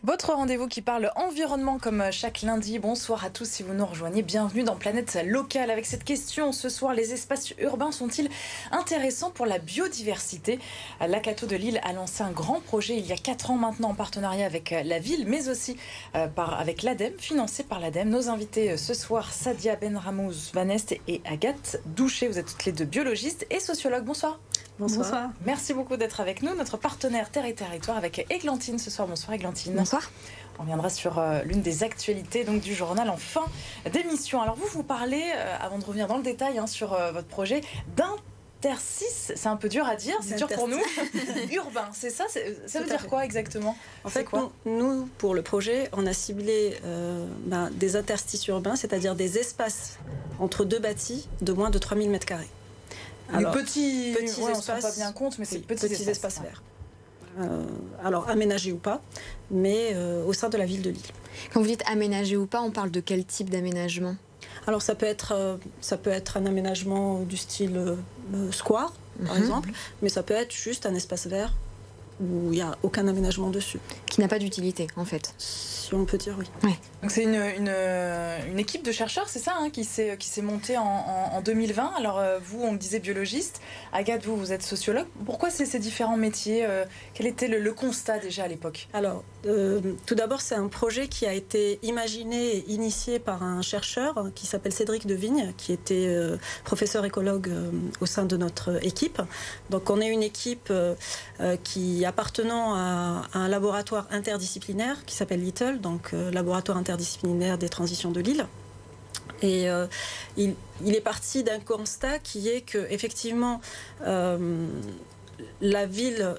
Votre rendez-vous qui parle environnement comme chaque lundi. Bonsoir à tous si vous nous rejoignez. Bienvenue dans Planète Locale avec cette question. Ce soir, les espaces urbains sont-ils intéressants pour la biodiversité? L'Akato de Lille a lancé un grand projet il y a 4 ans maintenant en partenariat avec la ville, mais aussi avec l'ADEME, financé par l'ADEME. Nos invités ce soir, Sadia Benramous Vanest et Agathe Douché. Vous êtes toutes les deux biologistes et sociologues. Bonsoir. Bonsoir. Merci beaucoup d'être avec nous. Notre partenaire Terre et Territoire avec Églantine ce soir. Bonsoir Églantine. Bonsoir. On viendra sur l'une des actualités donc, du journal en fin d'émission. Alors vous parlez, avant de revenir dans le détail sur votre projet, d'interstice. C'est un peu dur à dire, c'est dur pour nous. Urbain, c'est ça? Ça veut dire quoi exactement? En fait, nous, pour le projet, on a ciblé des interstices urbains, c'est-à-dire des espaces entre deux bâtis de moins de 3000 m². Alors, petits espaces, on ne se rend pas bien compte, mais c'est petits espaces verts. Alors aménagés ou pas, mais au sein de la ville de Lille. Quand vous dites aménagé ou pas, on parle de quel type d'aménagement? Alors ça peut être un aménagement du style square, par exemple, mais ça peut être juste un espace vert où il n'y a aucun aménagement dessus. Qui n'a pas d'utilité, en fait. Si on peut dire oui. Ouais. Donc c'est une équipe de chercheurs, c'est ça, qui s'est montée en 2020. Alors vous, on me disait biologiste. Agathe, vous êtes sociologue. Pourquoi ces différents métiers? Quel était le constat déjà à l'époque? Alors, tout d'abord, c'est un projet qui a été imaginé et initié par un chercheur qui s'appelle Cédric Devigne, qui était professeur écologue au sein de notre équipe. Donc on est une équipe qui appartenant à un laboratoire interdisciplinaire qui s'appelle LITTLE, donc laboratoire interdisciplinaire des transitions de Lille. Et il est parti d'un constat qui est que effectivement la ville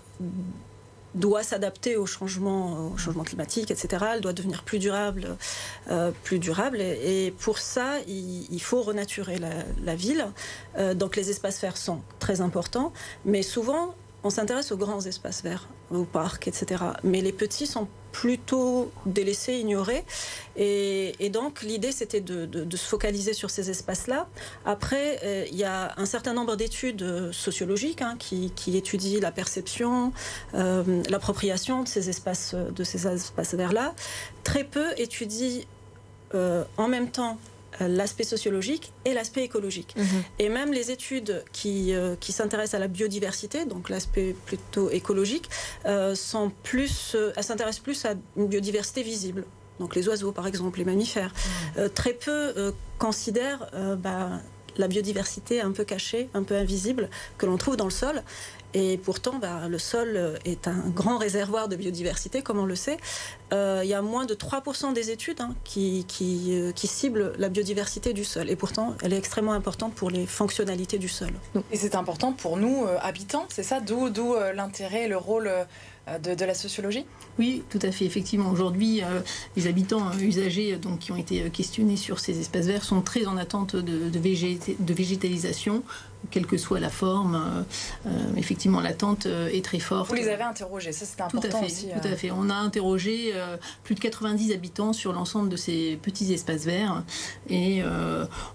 doit s'adapter au changement climatique, etc. Elle doit devenir plus durable. Et pour ça, il faut renaturer la ville. Donc les espaces verts sont très importants, mais souvent on s'intéresse aux grands espaces verts, aux parcs, etc. Mais les petits sont plutôt délaissés, ignorés. Et donc, l'idée, c'était de se focaliser sur ces espaces-là. Après, il y a un certain nombre d'études sociologiques qui étudient la perception, l'appropriation de ces espaces verts-là. Très peu étudient en même temps l'aspect sociologique et l'aspect écologique. Et même les études qui s'intéressent à la biodiversité, donc l'aspect plutôt écologique, elles s'intéressent plus à une biodiversité visible. Donc les oiseaux, par exemple, les mammifères. Très peu considèrent la biodiversité un peu cachée, un peu invisible, que l'on trouve dans le sol. Et pourtant, le sol est un grand réservoir de biodiversité, comme on le sait. Il y a moins de 3% des études qui ciblent la biodiversité du sol. Et pourtant, elle est extrêmement importante pour les fonctionnalités du sol. Et c'est important pour nous, habitants, c'est ça? D'où l'intérêt et le rôle de la sociologie? Oui, tout à fait. Effectivement, aujourd'hui, les habitants usagers qui ont été questionnés sur ces espaces verts sont très en attente de végétalisation, quelle que soit la forme. Effectivement, l'attente est très forte. Vous les avez interrogés, ça c'était important aussi. Tout à fait. On a interrogé plus de 90 habitants sur l'ensemble de ces petits espaces verts et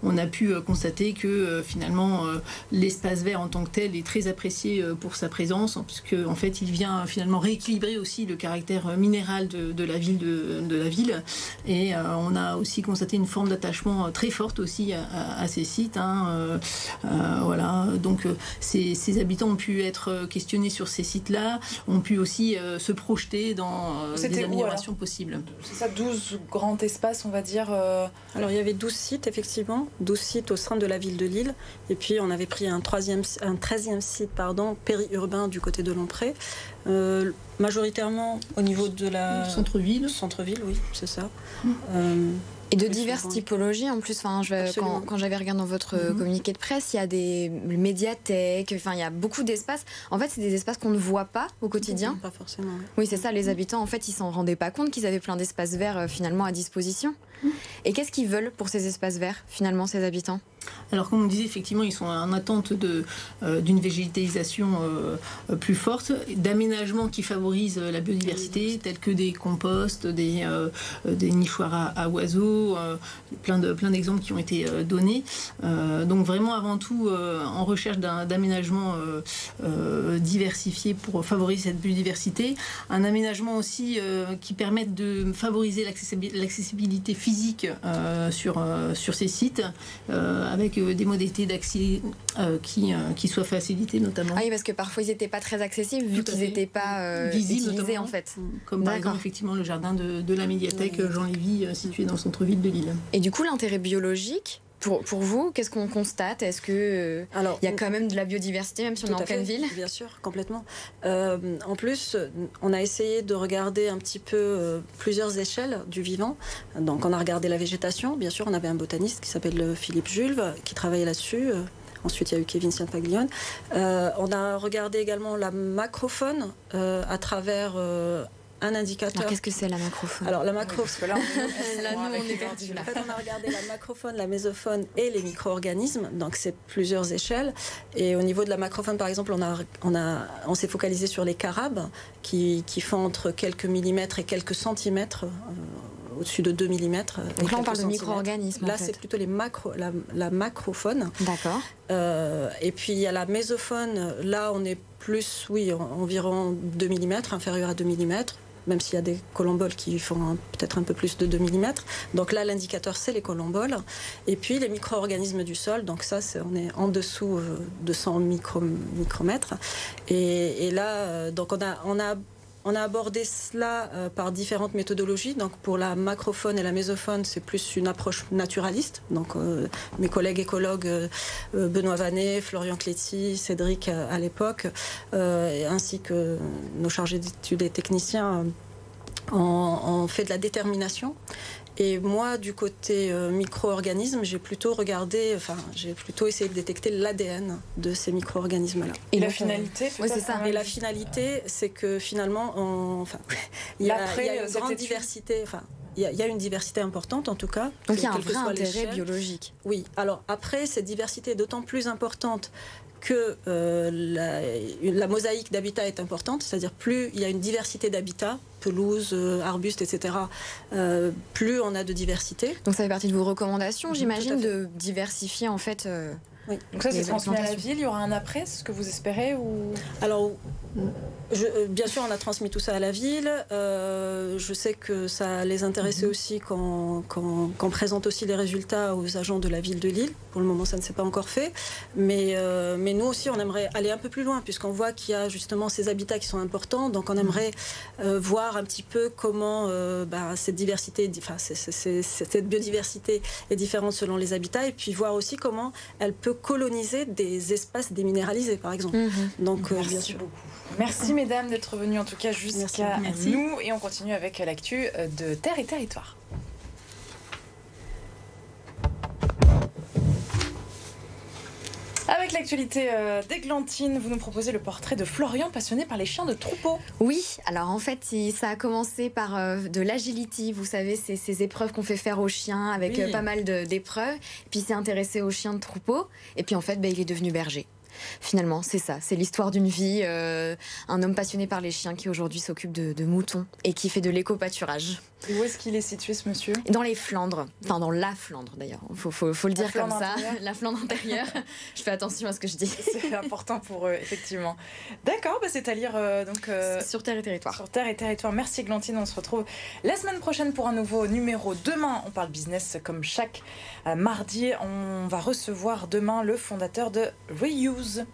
on a pu constater que finalement l'espace vert en tant que tel est très apprécié pour sa présence, puisque en fait il vient finalement rééquilibrer aussi le caractère minéral de la ville, et on a aussi constaté une forme d'attachement très forte aussi à ces sites. Voilà, donc ces habitants ont pu être questionnés sur ces sites-là, ont pu aussi se projeter dans des améliorations possibles. C'est ça, 12 grands espaces, on va dire Alors il y avait 12 sites, effectivement, 12 sites au sein de la ville de Lille, et puis on avait pris un 13e site périurbain du côté de Lompré, majoritairement au niveau de la... Centre-ville. Centre-ville, oui, c'est ça. Et de diverses typologies en plus. Quand j'avais regardé dans votre communiqué de presse, il y a des médiathèques, il y a beaucoup d'espaces. En fait, c'est des espaces qu'on ne voit pas au quotidien. Pas forcément. Oui, c'est ça. Les habitants, en fait, ils s'en rendaient pas compte qu'ils avaient plein d'espaces verts finalement à disposition. Et qu'est-ce qu'ils veulent pour ces espaces verts, finalement, ces habitants ? Alors, comme on disait, effectivement, ils sont en attente d'une végétalisation plus forte, d'aménagements qui favorisent la biodiversité, tels que des composts, des nichoirs à oiseaux, plein d'exemples qui ont été donnés. Donc, vraiment, avant tout, en recherche d'aménagements diversifiés pour favoriser cette biodiversité. Un aménagement aussi qui permette de favoriser l'accessibilité physique sur ces sites, avec des modalités d'accès qui soient facilitées notamment. Ah oui, parce que parfois ils n'étaient pas très accessibles vu qu'ils n'étaient pas visibles utilisés en fait. Comme par exemple effectivement le jardin de la médiathèque Jean Lévy situé dans le centre-ville de Lille. Et du coup l'intérêt biologique pour vous, qu'est-ce qu'on constate ? Est-ce que il y a quand même de la biodiversité même si on est en pleine ville ? Bien sûr, complètement. En plus, on a essayé de regarder un petit peu plusieurs échelles du vivant. Donc on a regardé la végétation. Bien sûr, on avait un botaniste qui s'appelle Philippe Jules qui travaillait là-dessus. Ensuite, il y a eu Kevin Cianfaglione. On a regardé également la macrofaune à travers un indicateur. Alors, qu'est-ce que c'est la macrofaune ? Alors la macrofaune, là, nous on est perdu. En fait, on a regardé la macrofaune, la mésofaune et les micro-organismes. Donc c'est plusieurs échelles. Et au niveau de la macrofaune, par exemple, on s'est focalisé sur les carabes qui font entre quelques millimètres et quelques centimètres. Au-dessus de 2 mm. Donc là, on parle de micro-organismes. Là, c'est plutôt la macrofaune. D'accord. Et puis, il y a la mésofaune. Là, on est plus, environ 2 mm, inférieur à 2 mm, même s'il y a des colomboles qui font peut-être un peu plus de 2 mm. Donc là, l'indicateur, c'est les colomboles. Et puis, les micro-organismes du sol. Donc ça, on est en dessous de 100 micromètres. Et là, donc on a abordé cela par différentes méthodologies. Donc pour la macrofaune et la mésofaune, c'est plus une approche naturaliste. Donc mes collègues écologues Benoît Vanet, Florian Cléty, Cédric à l'époque, ainsi que nos chargés d'études et techniciens ont fait de la détermination. Et moi, du côté micro-organismes, j'ai plutôt essayé de détecter l'ADN de ces micro-organismes-là. Et la finalité, c'est ça. Et la finalité, c'est que finalement, il y a une grande diversité. Il y a une diversité importante, en tout cas. Donc il y a un vrai intérêt biologique. Oui. Alors après, cette diversité est d'autant plus importante que la mosaïque d'habitat est importante, c'est-à-dire plus il y a une diversité d'habitats, pelouses, arbustes, etc., plus on a de diversité. Donc ça fait partie de vos recommandations, j'imagine, de diversifier en fait. Oui. Donc ça, c'est transmis à la ville. Il y aura un après, c'est ce que vous espérez ou... Alors, bien sûr, on a transmis tout ça à la ville. Je sais que ça les intéressait aussi qu'on présente aussi les résultats aux agents de la ville de Lille. Pour le moment, ça ne s'est pas encore fait. Mais nous aussi, on aimerait aller un peu plus loin, puisqu'on voit qu'il y a justement ces habitats qui sont importants. Donc, on aimerait voir un petit peu comment cette diversité, cette biodiversité est différente selon les habitats, et puis voir aussi comment elle peut coloniser des espaces déminéralisés, par exemple. Donc, bien sûr. Beaucoup. Merci mesdames d'être venues en tout cas jusqu'à nous, et on continue avec l'actu de Terre et Territoire. Avec l'actualité d'Églantine, vous nous proposez le portrait de Florian, passionné par les chiens de troupeau. Oui, alors en fait, ça a commencé par de l'agility. Vous savez, c'est ces épreuves qu'on fait faire aux chiens avec pas mal d'épreuves. Puis il s'est intéressé aux chiens de troupeau. Et puis en fait, il est devenu berger. Finalement, c'est ça, c'est l'histoire d'une vie, un homme passionné par les chiens qui aujourd'hui s'occupe de moutons et qui fait de l'éco-pâturage. Et où est-ce qu'il est situé ce monsieur ? Dans les Flandres, enfin dans la Flandre d'ailleurs, faut le dire comme ça, la Flandre intérieure. Je fais attention à ce que je dis. C'est important pour eux, effectivement. D'accord, c'est à lire sur Terre et Territoire. Sur Terre et Territoire. Merci Églantine, on se retrouve la semaine prochaine pour un nouveau numéro. Demain, on parle business comme chaque mardi. On va recevoir demain le fondateur de Reuse.